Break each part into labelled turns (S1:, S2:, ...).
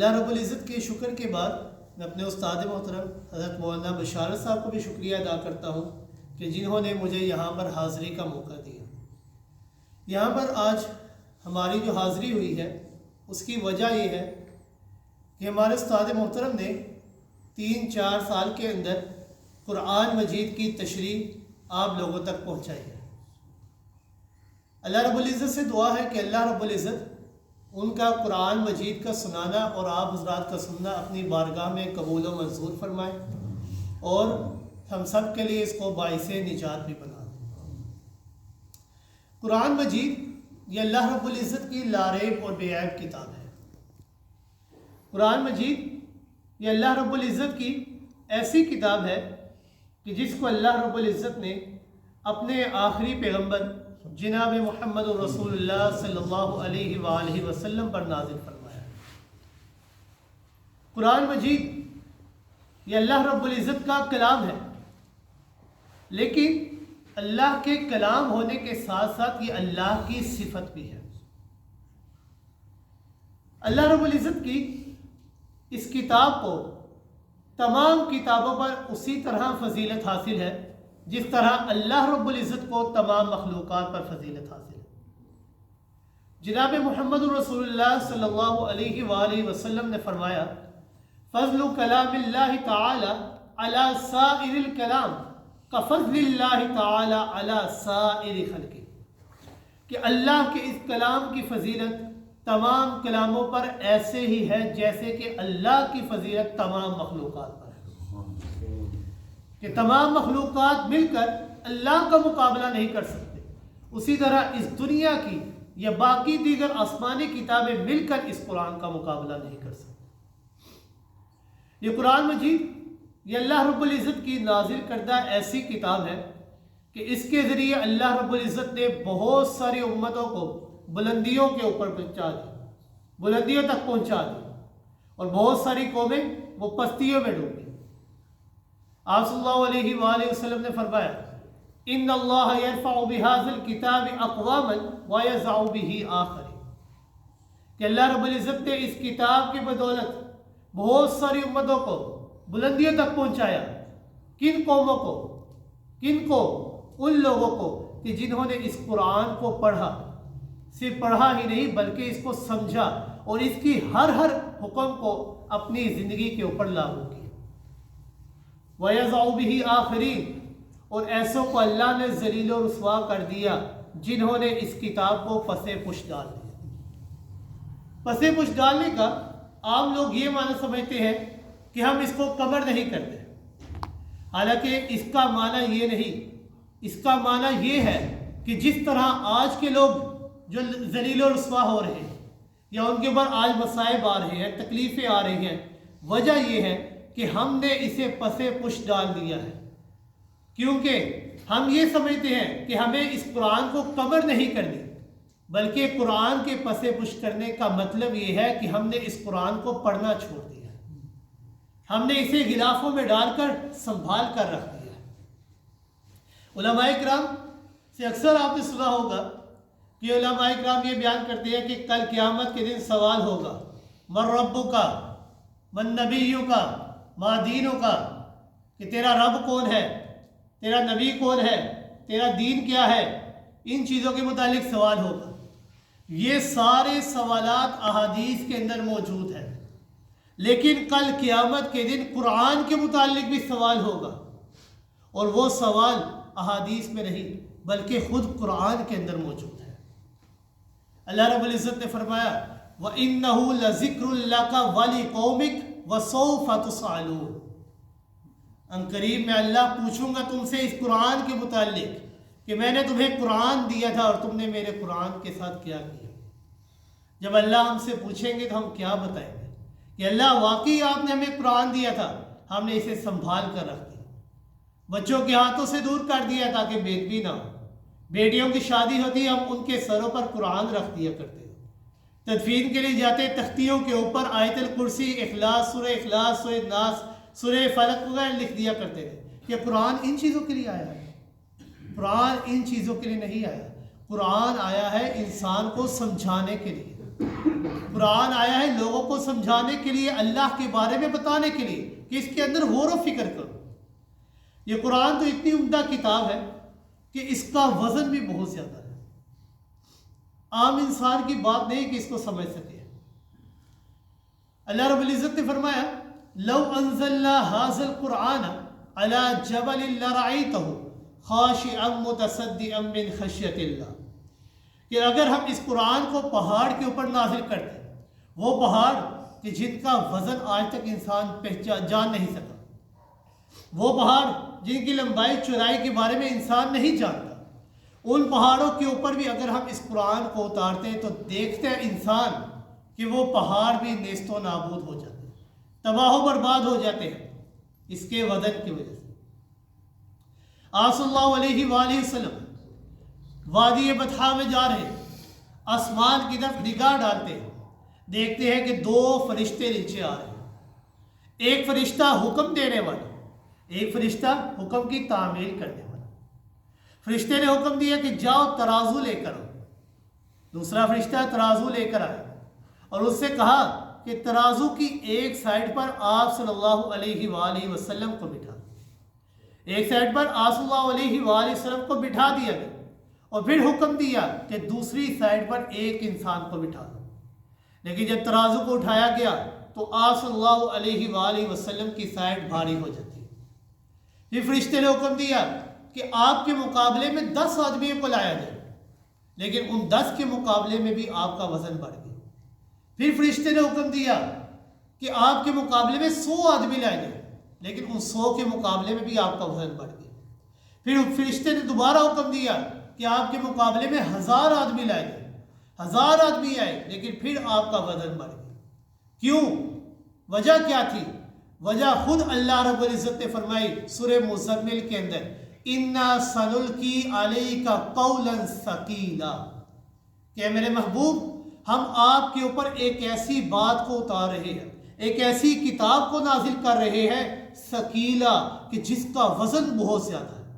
S1: اللہ رب العزت کے شکر کے بعد میں اپنے استاد محترم حضرت مولانا بشارت صاحب کو بھی شکریہ ادا کرتا ہوں کہ جنہوں نے مجھے یہاں پر حاضری کا موقع دیا۔ یہاں پر آج ہماری جو حاضری ہوئی ہے اس کی وجہ یہ ہے کہ ہمارے استاد محترم نے 3-4 سال کے اندر قرآن مجید کی تشریح آپ لوگوں تک پہنچائی ہے۔ اللہ رب العزت سے دعا ہے کہ اللہ رب العزت ان کا قرآن مجید کا سنانا اور آپ حضرات کا سننا اپنی بارگاہ میں قبول و منظور فرمائے اور ہم سب کے لیے اس کو باعث نجات بھی بنا دیں۔ قرآن مجید یہ اللہ رب العزت کی لاریب اور بے عیب کتاب ہے۔ قرآن مجید یہ اللہ رب العزت کی ایسی کتاب ہے کہ جس کو اللہ رب العزت نے اپنے آخری پیغمبر جناب محمد رسول اللہ صلی اللہ علیہ وآلہ وسلم پر نازل فرمایا۔ قرآن مجید یہ اللہ رب العزت کا کلام ہے، لیکن اللہ کے کلام ہونے کے ساتھ ساتھ یہ اللہ کی صفت بھی ہے۔ اللہ رب العزت کی اس کتاب کو تمام کتابوں پر اسی طرح فضیلت حاصل ہے جس طرح اللہ رب العزت کو تمام مخلوقات پر فضیلت حاصل ہے۔ جناب محمد رسول اللہ صلی اللہ علیہ وآلہ وسلم نے فرمایا، فضل کلام اللہ تعالی علی سائر الکلام کفضل اللہ تعالی علی سائر خلقہ، کہ اللہ کے اس کلام کی فضیلت تمام کلاموں پر ایسے ہی ہے جیسے کہ اللہ کی فضیلت تمام مخلوقات پر ہے، کہ تمام مخلوقات مل کر اللہ کا مقابلہ نہیں کر سکتے، اسی طرح اس دنیا کی یا باقی دیگر آسمانی کتابیں مل کر اس قرآن کا مقابلہ نہیں کر سکتے۔ یہ قرآن مجید یہ اللہ رب العزت کی نازل کردہ ایسی کتاب ہے کہ اس کے ذریعے اللہ رب العزت نے بہت ساری امتوں کو بلندیوں کے اوپر پہنچا دی، بلندیوں تک پہنچا دی، اور بہت ساری قومیں وہ پستیوں میں ڈوبی۔ آپ صلی اللہ علیہ وآلہ وسلم نے فرمایا، ان اللہ یرفع بهذا الکتاب اقواما ویضع به آخرین، کہ اللہ رب العزت نے اس کتاب کی بدولت بہت ساری امتوں کو بلندیوں تک پہنچایا۔ کن قوموں کو؟ کن کو؟ ان لوگوں کو کہ جنہوں نے اس قرآن کو پڑھا، صرف پڑھا ہی نہیں بلکہ اس کو سمجھا اور اس کی ہر حکم کو اپنی زندگی کے اوپر لاگو کیا۔ وَيَضَعُ بِهِ آخَرِينَ، اور ایسوں کو اللہ نے ذلیل و رسوا کر دیا جنہوں نے اس کتاب کو پسے پش ڈال دیا۔ پسے پش ڈالنے کا عام لوگ یہ معنی سمجھتے ہیں کہ ہم اس کو کور نہیں کرتے، حالانکہ اس کا معنی یہ نہیں۔ اس کا معنی یہ ہے کہ جس طرح آج کے لوگ جو ذلیل و رسوا ہو رہے ہیں یا ان کے اوپر آج مصائب آ رہے ہیں، تکلیفیں آ رہی ہیں، وجہ یہ ہے کہ ہم نے اسے پسے پش ڈال دیا ہے، کیونکہ ہم یہ سمجھتے ہیں کہ ہمیں اس قرآن کو کور نہیں کرنی، بلکہ قرآن کے پسے پش کرنے کا مطلب یہ ہے کہ ہم نے اس قرآن کو پڑھنا چھوڑ دیا، ہم نے اسے غلافوں میں ڈال کر سنبھال کر رکھ دیا۔ علماء کرام سے اکثر آپ نے سنا ہوگا کہ علماء کرام یہ بیان کرتے ہیں کہ کل قیامت کے دن سوال ہوگا، من ربک، من نبیک، ما دینک، کہ تیرا رب کون ہے، تیرا نبی کون ہے، تیرا دین کیا ہے، ان چیزوں کے متعلق سوال ہوگا۔ یہ سارے سوالات احادیث کے اندر موجود ہیں، لیکن کل قیامت کے دن قرآن کے متعلق بھی سوال ہوگا، اور وہ سوال احادیث میں نہیں بلکہ خود قرآن کے اندر موجود ہے۔ اللہ رب العزت نے فرمایا، وَإِنَّهُ لَذِكْرٌ لَكَ وَلِقَوْمِكَ وَسَوْفَ تُسْأَلُونَ، ان قریب میں اللہ پوچھوں گا تم سے اس قرآن کے متعلق کہ میں نے تمہیں قرآن دیا تھا اور تم نے میرے قرآن کے ساتھ کیا کیا۔ جب اللہ ہم سے پوچھیں گے تو ہم کیا بتائیں گے کہ اللہ واقعی آپ نے ہمیں قرآن دیا تھا، ہم نے اسے سنبھال کر رکھ دیا، بچوں کے ہاتھوں سے دور کر دیا تاکہ بے ادبی نہ ہو، بیٹیوں کی شادی ہوتی ہم ان کے سروں پر قرآن رکھ دیا کرتے، تدفین کے لیے جاتے تختیوں کے اوپر آیت الکرسی، اخلاص، سورہ ناس، سورہ فلق وغیرہ لکھ دیا کرتے تھے۔ کہ قرآن ان چیزوں کے لیے آیا ہے؟ قرآن ان چیزوں کے لیے نہیں آیا، قرآن آیا ہے انسان کو سمجھانے کے لیے، قرآن آیا ہے لوگوں کو سمجھانے کے لیے، اللہ کے بارے میں بتانے کے لیے کہ اس کے اندر غور و فکر کرو۔ یہ قرآن تو اتنی عمدہ کتاب ہے کہ اس کا وزن بھی بہت زیادہ ہے، عام انسان کی بات نہیں کہ اس کو سمجھ سکے۔ اللہ رب العزت نے فرمایا لو انزلنا هذا القرآن على جبل لرأيته خاشعا متصدعا من خشية اللہ، کہ اگر ہم اس قرآن کو پہاڑ کے اوپر نازل کرتے، وہ پہاڑ کہ جن کا وزن آج تک انسان جان نہیں سکا، وہ پہاڑ جن کی لمبائی چوڑائی کے بارے میں انسان نہیں جانتا، ان پہاڑوں کے اوپر بھی اگر ہم اس قرآن کو اتارتے ہیں تو دیکھتے ہیں انسان کہ وہ پہاڑ بھی نیست و نابود ہو جاتے ہیں، تباہ و برباد ہو جاتے ہیں اس کے وزن کی وجہ سے۔ آپ صلی اللہ علیہ وآلہ وسلم وادی بطحا میں جا رہے، آسمان کی طرف نگاہ ڈالتے ہیں، دیکھتے ہیں کہ دو فرشتے نیچے آ رہے ہیں، ایک فرشتہ حکم دینے والا، ایک فرشتہ حکم کی تعمیل کرنے والا۔ فرشتے نے حکم دیا کہ جاؤ ترازو لے کر آؤ، دوسرا فرشتہ ترازو لے کر آیا اور اس سے کہا کہ ترازو کی ایک سائڈ پر آپ صلی اللہ علیہ وآلہ وسلم کو بٹھا، ایک سائڈ پر آپ صلی اللہ علیہ وآلہ وسلم کو بٹھا دیا گیا، اور پھر حکم دیا کہ دوسری سائڈ پر ایک انسان کو بٹھا دو۔ لیکن جب ترازو کو اٹھایا گیا تو آپ صلی اللہ علیہ وآلہ وسلم کی سائڈ بھاری ہو جاتی ہے۔ پھر فرشتے نے حکم دیا کہ آپ کے مقابلے میں 10 آدمیوں کو لایا جائے، لیکن ان 10 کے مقابلے میں بھی آپ کا وزن بڑھ گیا۔ پھر فرشتے نے حکم دیا کہ آپ کے مقابلے میں 100 آدمی لائے جائیں، لیکن ان 100 کے مقابلے میں بھی آپ کا وزن بڑھ گیا۔ پھر فرشتے نے دوبارہ حکم دیا کہ آپ کے مقابلے میں 1000 آدمی لائے جائیں، 1000 آدمی آئے، لیکن پھر آپ کا وزن بڑھ گیا۔ کیوں؟ وجہ کیا تھی؟ وجہ خود اللہ رب العزت نے فرمائی سورہ مزمل کے اندر، اِنَّا سَنُلْقِي عَلَيْكَ قَوْلًا ثَقِيلًا، کہ میرے محبوب ہم آپ کے اوپر ایک ایسی بات کو اتار رہے ہیں، ایک ایسی کتاب کو نازل کر رہے ہیں ثقیلہ، کہ جس کا وزن بہت زیادہ ہے،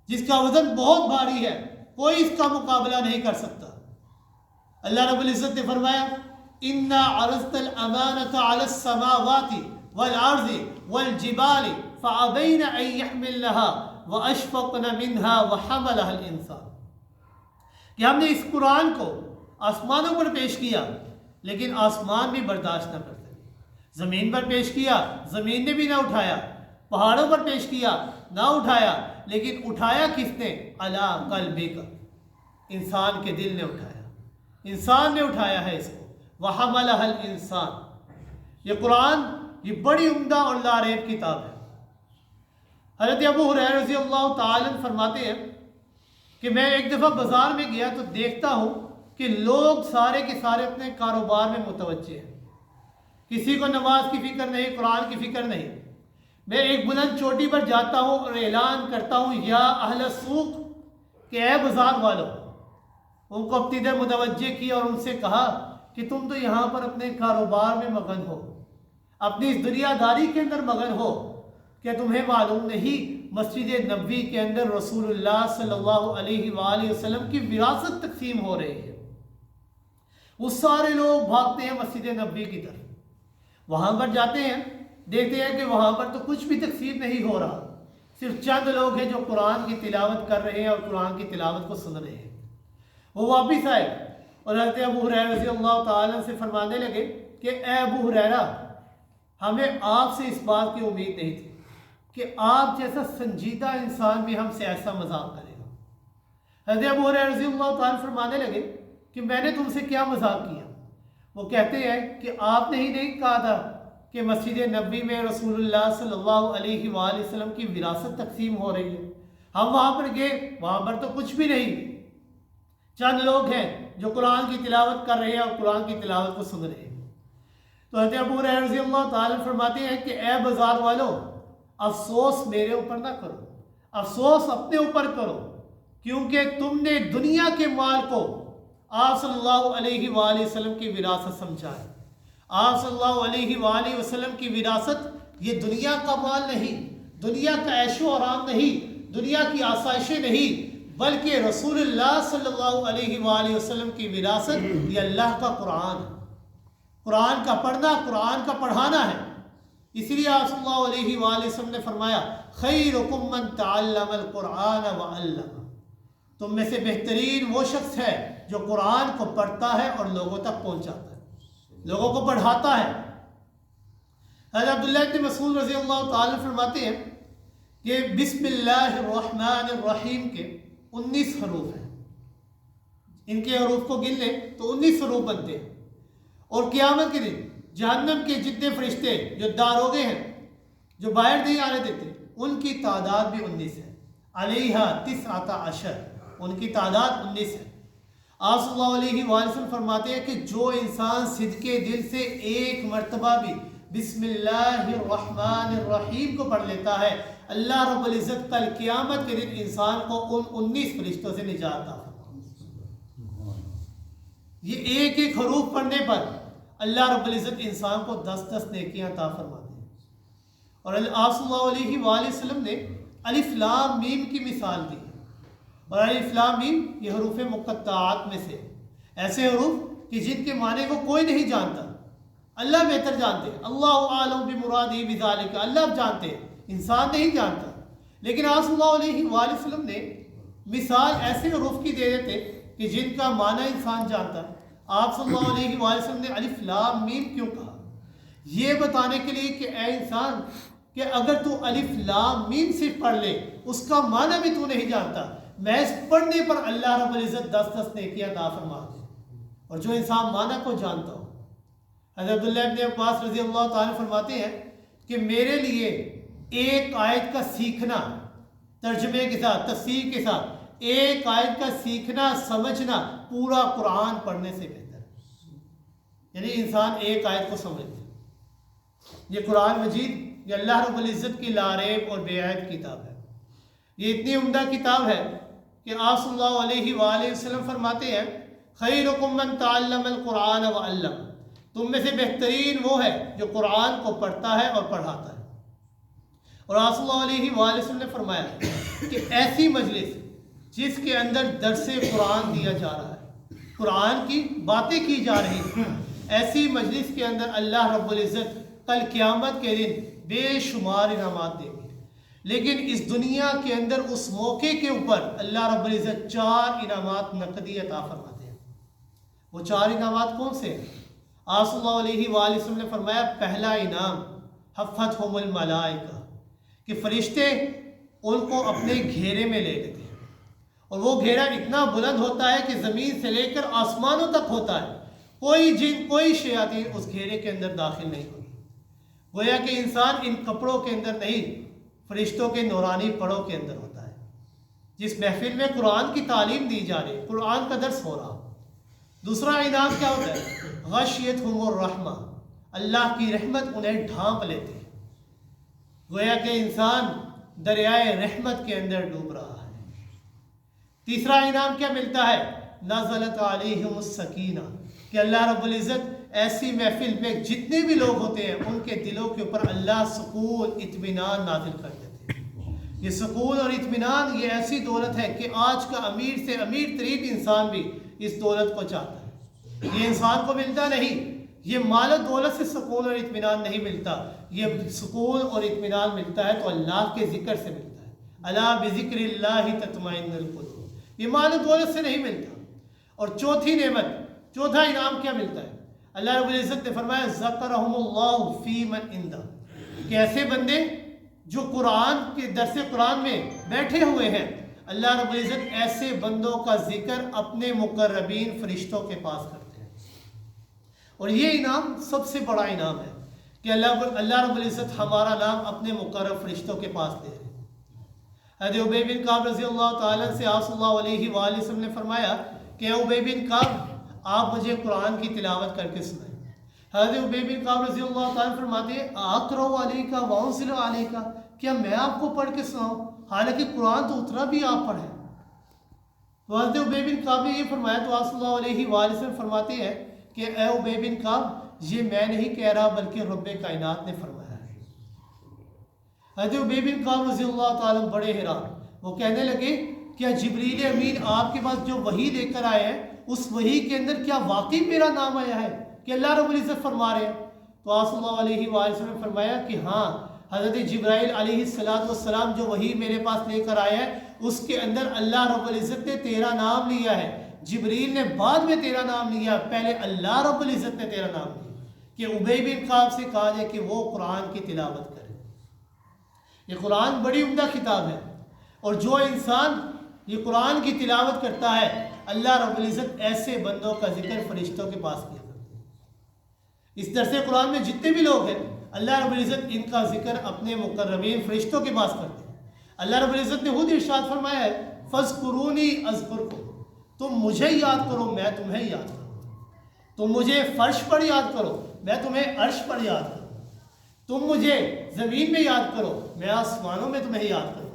S1: جس کا وزن بہت بھاری ہے، کوئی اس کا مقابلہ نہیں کر سکتا۔ اللہ رب العزت نے فرمایا اِنَّا عَرَضْنَا الْأَمَانَةَ عَلَى السَّمَاوَاتِ وَالْأَرْضِ وَالْجِبَالِ فَأَبَيْنَ أَن يَحْمِلْنَهَا وَأَشْفَقْنَ مِنْهَا وَحَمَلَهَا الْإِنسَانُ، کہ ہم نے اس قرآن کو آسمانوں پر پیش کیا لیکن آسمان بھی برداشت نہ کر سکے، زمین پر پیش کیا زمین نے بھی نہ اٹھایا، پہاڑوں پر پیش کیا نہ اٹھایا، لیکن اٹھایا کس نے؟ عَلَىٰ قَلْبِكَ، انسان کے دل نے اٹھایا، انسان نے اٹھایا ہے اس کو۔ وَحَمَلَهَا الْإِنسَانُ، یہ قرآن یہ بڑی عمدہ اور لاریب کتاب ہے۔ حضرت ابو ہریرہ رضی اللہ تعالیٰ عنہ فرماتے ہیں کہ میں ایک دفعہ بازار میں گیا تو دیکھتا ہوں کہ لوگ سارے کے سارے اپنے کاروبار میں متوجہ ہیں، کسی کو نماز کی فکر نہیں، قرآن کی فکر نہیں۔ میں ایک بلند چوٹی پر جاتا ہوں اور اعلان کرتا ہوں یا اہل السوق، کہ اے بازار والوں، ان کو اپنی طرف متوجہ کیا اور ان سے کہا کہ تم تو یہاں پر اپنے کاروبار میں مگن ہو، اپنی اس دنیا داری کے اندر مگن ہو، کیا تمہیں معلوم نہیں مسجد نبوی کے اندر رسول اللہ صلی اللہ علیہ وآلہ وسلم کی وراثت تقسیم ہو رہی ہے؟ وہ سارے لوگ بھاگتے ہیں مسجد نبوی کی طرف، وہاں پر جاتے ہیں، دیکھتے ہیں کہ وہاں پر تو کچھ بھی تقسیم نہیں ہو رہا، صرف چند لوگ ہیں جو قرآن کی تلاوت کر رہے ہیں اور قرآن کی تلاوت کو سن رہے ہیں۔ وہ واپس آئے اور حضرت ابو ہریرہ رضی اللہ تعالیٰ سے فرمانے لگے کہ اے ابو ہریرہ، ہمیں آپ سے اس بات کی امید نہیں تھی کہ آپ جیسا سنجیدہ انسان بھی ہم سے ایسا مذاق کرے گا۔ حضرت ابو ہریرہ رضی اللہ تعالیٰ فرمانے لگے کہ میں نے تم سے کیا مذاق کیا؟ وہ کہتے ہیں کہ آپ نے ہی نہیں کہا تھا کہ مسجد نبوی میں رسول اللہ صلی اللہ علیہ وآلہ وسلم کی وراثت تقسیم ہو رہی ہے؟ ہم وہاں پر گئے، وہاں پر تو کچھ بھی نہیں، چند لوگ ہیں جو قرآن کی تلاوت کر رہے ہیں اور قرآن کی تلاوت کو سن رہے ہیں۔ تو حضرت ابو ہریرہ رضی اللہ تعالیٰ فرماتے ہیں کہ اے بازار والوں، افسوس میرے اوپر نہ کرو، افسوس اپنے اوپر کرو، کیونکہ تم نے دنیا کے مال کو آپ صلی اللہ علیہ وآلہ وسلم کی وراثت سمجھا ہے۔ آپ صلی اللہ علیہ وآلہ وسلم کی وراثت یہ دنیا کا مال نہیں، دنیا کا عیش و آرام نہیں، دنیا کی آسائشیں نہیں، بلکہ رسول اللہ صلی اللہ علیہ وآلہ وسلم کی وراثت یہ اللہ کا قرآن ہے، قرآن کا پڑھنا، قرآن کا پڑھانا ہے۔ اسی لیے آپ صلی اللہ علیہ وآلہ وسلم نے فرمایا خیرکم من تعلم القرآن وعلم، تم میں سے بہترین وہ شخص ہے جو قرآن کو پڑھتا ہے اور لوگوں تک پہنچاتا ہے، لوگوں کو پڑھاتا ہے۔ حضرت عبداللہ بن مسعود رضی اللہ تعالیٰ فرماتے ہیں کہ بسم اللہ الرحمن الرحیم کے 19 حروف ہیں، ان کے حروف کو گن لیں تو 19 حروف بنتے ہیں، اور قیامت کے دن جہنم کے جتنے فرشتے جو داروغے ہیں، جو باہر نہیں آنے دیتے، ان کی تعداد بھی 19 ہے، علیہا 19، ان کی تعداد 19 ہے۔ آپ صلی اللہ علیہ وآلہ وسلم فرماتے ہیں کہ جو انسان صدقے دل سے ایک مرتبہ بھی بسم اللہ الرحمن الرحیم کو پڑھ لیتا ہے، اللہ رب العزت کل قیامت کے دن انسان کو ان 19 فرشتوں سے نجات عطا فرمائے۔ یہ ایک ایک حروف پڑھنے پر اللہ رب العزت انسان کو 10 نیکیاں عطا فرماتے ہیں۔ اور آپ صلی اللہ علیہ وآلہ وسلم نے الف لام میم کی مثال دی، اور الف لام میم یہ حروف مقطعات میں سے ایسے حروف کہ جن کے معنی کو کوئی نہیں جانتا، اللہ بہتر جانتے ہیں، اللہ اعلم بمرادہ بذالک، اللہ جانتے ہیں، انسان نہیں جانتا۔ لیکن آپ صلی اللہ علیہ وآلہ وسلم نے مثال ایسے حروف کی دے دیتے کہ جن کا معنی انسان جانتا۔ آپ صلی اللہ علیہ وآلہ وسلم نے الف لام میم کیوں کہا؟ یہ بتانے کے لیے کہ اے انسان کہ اگر تو الف لام میم صرف پڑھ لے، اس کا معنی بھی تو نہیں جانتا، محض پڑھنے پر اللہ رب العزت 10 نیکیاں عطا فرما دے۔ اور جو انسان معنی کو جانتا ہو، حضرت عبداللہ بن عباس رضی اللہ تعالیٰ فرماتے ہیں کہ میرے لیے ایک آیت کا سیکھنا ترجمے کے ساتھ، تفسیر کے ساتھ، ایک آیت کا سیکھنا سمجھنا پورا قرآن پڑھنے سے بہتر ہے۔ یعنی انسان ایک آیت کو سمجھ لے۔ یہ قرآن مجید یہ اللہ رب العزت کی لاریب اور بے عیب کتاب ہے۔ یہ اتنی عمدہ کتاب ہے کہ آپ صلی اللہ علیہ وآلہ وسلم فرماتے ہیں خیرکم من تعلم القرآن وعلم، تم میں سے بہترین وہ ہے جو قرآن کو پڑھتا ہے اور پڑھاتا ہے۔ اور آپ صلی اللہ علیہ وآلہ وسلم نے فرمایا کہ ایسی مجلس جس کے اندر درس قرآن دیا جا رہا ہے، قرآن کی باتیں کی جا رہی ہیں، ایسی مجلس کے اندر اللہ رب العزت کل قیامت کے دن بے شمار انعامات دیں گے۔ لیکن اس دنیا کے اندر اس موقع کے اوپر اللہ رب العزت 4 انعامات نقدی عطا فرماتے ہیں۔ وہ 4 انعامات کون سے ہیں؟ آپ صلی اللہ علیہ وآلہ وسلم نے فرمایا پہلا انعام حفتہم الملائکہ، کہ فرشتے ان کو اپنے گھیرے میں لے لیتے ہیں، اور وہ گھیرا اتنا بلند ہوتا ہے کہ زمین سے لے کر آسمانوں تک ہوتا ہے، کوئی جن کوئی شیاطین اس گھیرے کے اندر داخل نہیں ہوگی۔ گویا کہ انسان ان کپڑوں کے اندر نہیں، فرشتوں کے نورانی پڑوں کے اندر ہوتا ہے، جس محفل میں قرآن کی تعلیم دی جا رہی ہے، قرآن کا درس ہو رہا۔ دوسرا انعام کیا ہوتا ہے؟ غشیتہم الرحمہ، اللہ کی رحمت انہیں ڈھانپ لیتے ہیں، گویا کہ انسان دریائے رحمت کے اندر ڈوب رہا ہے۔ تیسرا انعام کیا ملتا ہے؟ نزلت علیہم السکینہ، کہ اللہ رب العزت ایسی محفل میں جتنے بھی لوگ ہوتے ہیں ان کے دلوں کے اوپر اللہ سکون اطمینان نازل کر دیتے ہیں۔ یہ سکون اور اطمینان یہ ایسی دولت ہے کہ آج کا امیر سے امیر ترین انسان بھی اس دولت کو چاہتا ہے۔ یہ انسان کو ملتا نہیں، یہ مال و دولت سے سکون اور اطمینان نہیں ملتا، یہ سکون اور اطمینان ملتا ہے تو اللہ کے ذکر سے ملتا ہے۔ الا بذکر اللہ تطمئن القلوب، یہ مال و دولت سے نہیں ملتا۔ اور چوتھی نعمت، چوتھا انعام کیا ملتا ہے؟ اللہ رب العزت نے فرمایا ذکرہم اللہ فی من عندہ، کہ ایسے بندے جو قرآن کے درس قرآن میں بیٹھے ہوئے ہیں، اللہ رب العزت ایسے بندوں کا ذکر اپنے مقربین فرشتوں کے پاس کرتے ہیں۔ اور یہ انعام سب سے بڑا انعام ہے کہ اللہ رب العزت ہمارا نام اپنے مقرب فرشتوں کے پاس لے رہے ہیں۔ حضرت ابی بن کعب رضی اللہ تعالیٰ سے آپ صلی اللہ علیہ وآلہ وسلم نے فرمایا کہ ابی بن کعب آپ مجھے قرآن کی تلاوت کر کے سنائیں۔ حضرت ابی بن کعب رضی اللہ تعالیٰ فرماتے ہیں اقرأ علیک وانزل علیک، کیا میں آپ کو پڑھ کے سناؤں حالانکہ قرآن تو اتنا بھی آپ پڑھیں؟ تو حضرت ابی بن کعب نے یہ فرمایا تو آپ صلی اللہ علیہ وآلہ وسلم فرماتے ہیں کہ اے ابی بن کعب یہ میں نہیں کہہ رہا بلکہ رب کائنات نے فرمایا ہے۔ حضرت ابی بن کعب رضی اللہ تعالیٰ بڑے حیران، وہ کہنے لگے کیا جبریل امین آپ کے پاس جو وحی لے کر آئے ہیں اس وحی کے اندر کیا واقعی میرا نام آیا ہے؟ کہ اللہ رب العزت فرما رہے ہیں۔ تو آپ صلی اللہ علیہ وآلہ وسلم نے فرمایا کہ ہاں، حضرت جبرائیل علیہ السلام جو وحی میرے پاس لے کر آئے ہیں اس کے اندر اللہ رب العزت نے تیرا نام لیا ہے۔ جبریل نے بعد میں تیرا نام لیا، پہلے اللہ رب العزت نے تیرا نام لیا کہ ابی بن کعب سے کہا جائے کہ وہ قرآن کی تلاوت کرے۔ یہ قرآن بڑی عمدہ کتاب ہے، اور جو انسان یہ قرآن کی تلاوت کرتا ہے اللہ رب العزت ایسے بندوں کا ذکر فرشتوں کے پاس کیا کرتے ہیں۔ اس درس قرآن میں جتنے بھی لوگ ہیں اللہ رب العزت ان کا ذکر اپنے مقربین فرشتوں کے پاس کرتے ہیں۔ اللہ رب العزت نے خود ارشاد فرمایا ہے فَاذْكُرُونِي أَذْكُرْكُمْ، تم مجھے یاد کرو میں تمہیں یاد کروں، تم مجھے فرش پر یاد کرو میں تمہیں عرش پر یاد کروں، تم مجھے زمین میں یاد کرو میں آسمانوں میں تمہیں یاد کروں،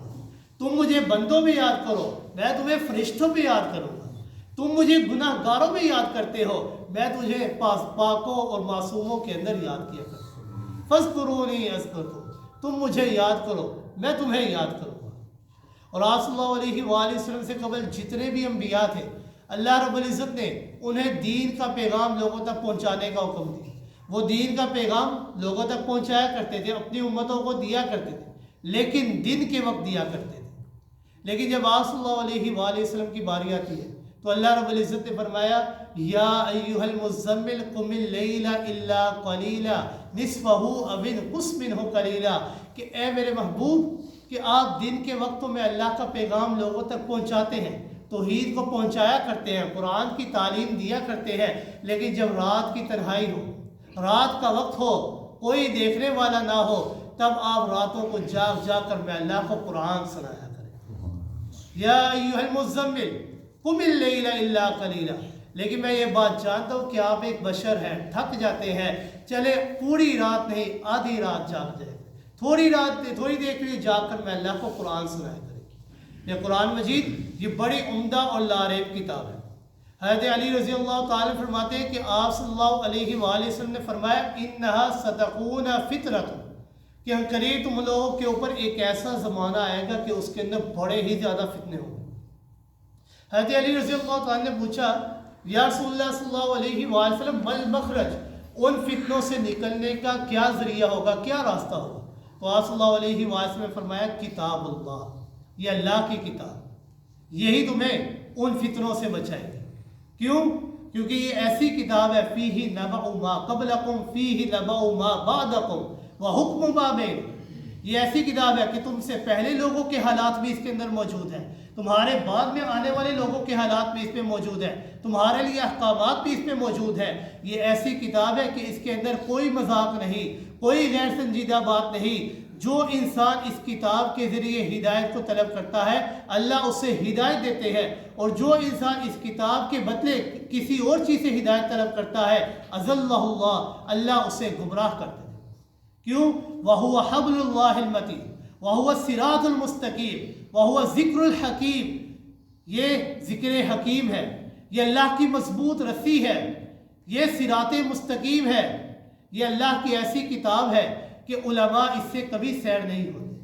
S1: تم مجھے بندوں میں یاد کرو میں تمہیں فرشتوں پہ یاد کروں گا، تم مجھے گناہ گاروں میں یاد کرتے ہو میں تجھے پاکوں اور معصوموں کے اندر یاد کیا کروں۔ فَاذْكُرُونِي أَذْكُرْكُمْ، تم مجھے یاد کرو میں تمہیں یاد کروں گا۔ اور آپ صلی اللہ علیہ وآلہ وسلم سے قبل جتنے بھی انبیاء تھے اللہ رب العزت نے انہیں دین کا پیغام لوگوں تک پہنچانے کا حکم دیا۔ وہ دین کا پیغام لوگوں تک پہنچایا کرتے تھے، اپنی امتوں کو دیا کرتے تھے، لیکن دن کے وقت دیا کرتے تھے۔ لیکن جب آپ صلی اللہ علیہ وآلہ وسلم کی باری آتی ہے تو اللہ رب العزت نے فرمایا یا ایھا المزمل قم اللیل الا قلیلا نصفہ او انقص منہ قلیلا، کہ اے میرے محبوب کہ آپ دن کے وقتوں میں اللہ کا پیغام لوگوں تک پہنچاتے ہیں، توحید کو پہنچایا کرتے ہیں، قرآن کی تعلیم دیا کرتے ہیں، لیکن جب رات کی تنہائی ہو، رات کا وقت ہو، کوئی دیکھنے والا نہ ہو، تب آپ راتوں کو جاگ جاگ کر میں اللہ کو قرآن سنایا کریں۔ یا ایھا المزمل قم اللیل الا قلیلا، لیکن میں یہ بات جانتا ہوں کہ آپ ایک بشر ہیں، تھک جاتے ہیں، چلے پوری رات نہیں آدھی رات جاگ جائے، تھوڑی دیر کے لیے جاگ کر میں اللہ کو قرآن سنایا کریں۔ یہ قرآن مجید یہ بڑی عمدہ اور لاریب کتاب ہے۔ حضرت علی رضی اللہ تعالیٰ فرماتے ہیں کہ آپ صلی اللہ علیہ وآلہ وسلم نے فرمایا انہا ستکون فطرت، کہ ہم قریب تم لوگوں کے اوپر ایک ایسا زمانہ آئے گا کہ اس کے اندر بڑے ہی زیادہ فتنے ہوں گے۔ حضرت علی رضی اللہ تعالیٰ نے پوچھا یا رسول اللہ صلی اللہ علیہ وآلہ وسلم مل مخرج، ان فتنوں سے نکلنے کا کیا ذریعہ ہوگا، کیا راستہ ہوگا؟ تو آپ صلی اللہ علیہ وآلہ وسلم نے فرمایا کتاب اللہ، یہ اللہ کی کتاب، یہی تمہیں ان فتنوں سے بچائے گی۔ کیوں؟ کیونکہ یہ ایسی کتاب ہے فیہ نبأ ما قبلکم فیہ نبأ ما بعدکم وحکم ما بین، یہ ایسی کتاب ہے کہ تم سے پہلے لوگوں کے حالات بھی اس کے اندر موجود ہیں، تمہارے بعد میں آنے والے لوگوں کے حالات بھی اس میں موجود ہیں، تمہارے لیے احکامات بھی اس میں موجود ہیں۔ یہ ایسی کتاب ہے کہ اس کے اندر کوئی مذاق نہیں، کوئی غیر سنجیدہ بات نہیں۔ جو انسان اس کتاب کے ذریعے ہدایت کو طلب کرتا ہے اللہ اسے ہدایت دیتے ہیں، اور جو انسان اس کتاب کے بدلے کسی اور چیز سے ہدایت طلب کرتا ہے اضلہ اللہ، اللہ اسے گمراہ کرتے ہیں۔ کیوں؟ وَهُوَ حَبْلُ اللَّهِ الْمَتِينُ وَهُوَ الصِّرَاطُ الْمُسْتَقِيمُ وَهُوَ ذِكْرُ الْحَكِيمُ، یہ ذکر حکیم ہے، یہ اللہ کی مضبوط رسی ہے، یہ صراط مستقیم ہے، یہ اللہ کی ایسی کتاب ہے کہ علماء اس سے کبھی سیر نہیں ہوتے۔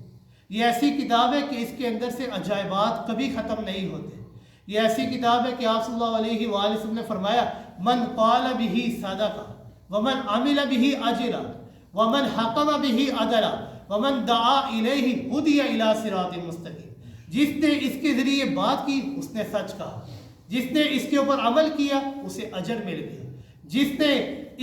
S1: یہ ایسی کتاب ہے کہ اس کے اندر سے عجائبات کبھی ختم نہیں ہوتے۔ یہ ایسی کتاب ہے کہ آپ صلی اللہ علیہ وآلہ وسلم نے فرمایا من قال به صدق ومن عمل به اجر ومن حکم به عدل ومن دعا الیہ ہدی الی صراط مستقیم، جس نے اس کے ذریعے بات کی اس نے سچ کہا، جس نے اس کے اوپر عمل کیا اسے اجر مل گیا، جس نے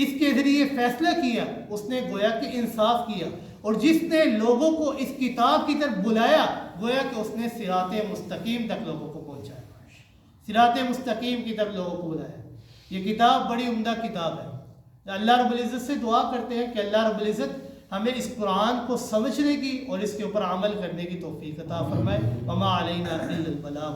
S1: اس کے ذریعے فیصلہ کیا اس نے گویا کہ انصاف کیا، اور جس نے لوگوں کو اس کتاب کی طرف بلایا گویا کہ اس نے صراط مستقیم تک لوگوں کو پہنچایا، صراط مستقیم کی طرف لوگوں کو بلایا۔ یہ کتاب بڑی عمدہ کتاب ہے۔ اللہ رب العزت سے دعا کرتے ہیں کہ اللہ رب العزت ہمیں اس قرآن کو سمجھنے کی اور اس کے اوپر عمل کرنے کی توفیق عطا فرمائے۔ وما علینا الا البلاغ۔